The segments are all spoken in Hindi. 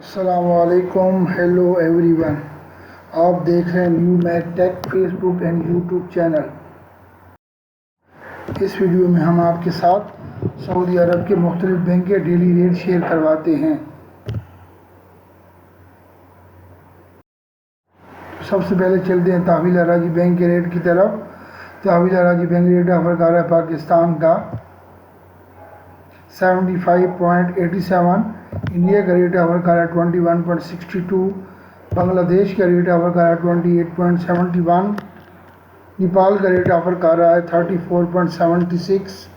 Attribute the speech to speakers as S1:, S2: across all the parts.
S1: अस्सलामुअलैकुम, हेलो एवरीवन। आप देख रहे हैं New Mac Tech Facebook and YouTube channel. इस वीडियो में हम आपके साथ सऊदी अरब के मुख्तलिफ बैंक के डेली रेट शेयर करवाते हैं। सबसे पहले चलते हैं तहवील अराजी बैंक के रेट की तरफ। तहवील अराजी बैंक रेट ऑफर कर रहा है पाकिस्तान का 75.87, इंडिया का रेट ऑफर कर रहा है 21.62, बांग्लादेश का रेट ऑफर कर रहा है 28.71, नेपाल का रेट ऑफर कर रहा है 34.76।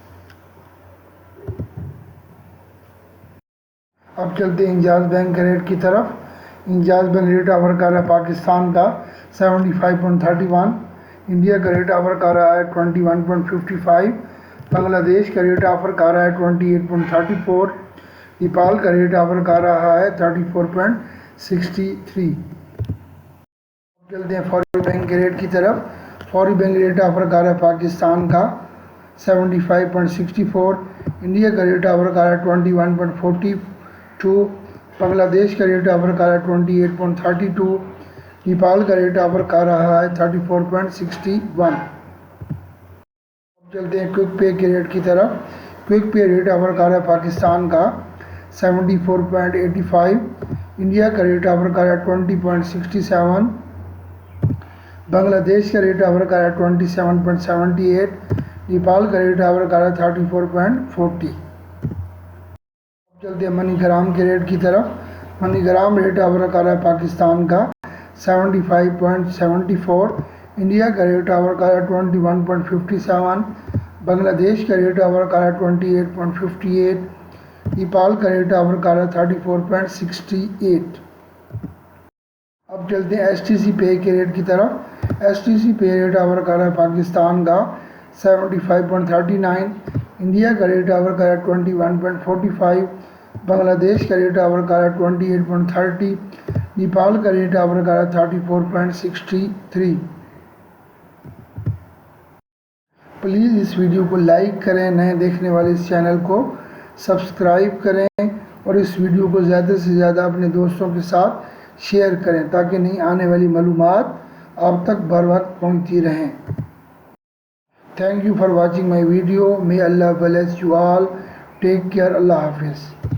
S1: अब चलते हैं इंजाज बैंक के रेट की तरफ। इंजाज बैंक रेट ऑफर कर रहा है पाकिस्तान का 75.31, इंडिया का रेट ऑफर कर रहा है 21.55, बांग्लादेश का रेट ऑफर कर रहा है 28.34, नेपाल का रेट ऑफर कर रहा है 34.63। चलते हैं फौरी बैंक के रेट की तरफ। फौरी बैंक रेट ऑफर कर रहा है पाकिस्तान का 75.64, इंडिया का रेट ऑफर कर रहा है 21.42, बांग्लादेश का रेट ऑफर कर रहा है 28.32, नेपाल का रेट ऑफर कर रहा है 34.61। चलते हैं क्विक पे के रेट की तरफ। क्विक पे रेट ऑफर कर रहा है पाकिस्तान का 74.85, इंडिया का रेट ऑफर कर रहा है 20.67, बांग्लादेश का रेट ऑफर कर रहा है 27.78, नेपाल का रेट ऑफर कर रहा है 34.40। चलते हैं मनीग्राम के रेट की तरफ। मनीग्राम रेट ऑफर कर रहा है पाकिस्तान का 75.74, इंडिया का रेट ऑफर कर रहा है 21.57, बांग्लादेश का रेट ऑफर कर रहा है 28.58, नेपाल का रेट ऑफर कर रहा है 34.68। अब चलते हैं STC पे के रेट की तरफ। STC पे रेट ऑफर कर रहा है पाकिस्तान का 75.39, इंडिया का रेट ऑफर कर रहा है 21.45, बांग्लादेश का रेट ऑफर कर रहा है 28.30, नेपाल का रेट ऑफर कर रहा है 34.63। प्लीज़ इस वीडियो को लाइक करें, नए देखने वाले इस चैनल को सब्सक्राइब करें और इस वीडियो को ज़्यादा से ज़्यादा अपने दोस्तों के साथ शेयर करें ताकि नई आने वाली मालूमात आप तक बर वक्त पहुँचती रहें। Thank you for watching my video. May Allah bless you all. Take care. Allah हाफिज़।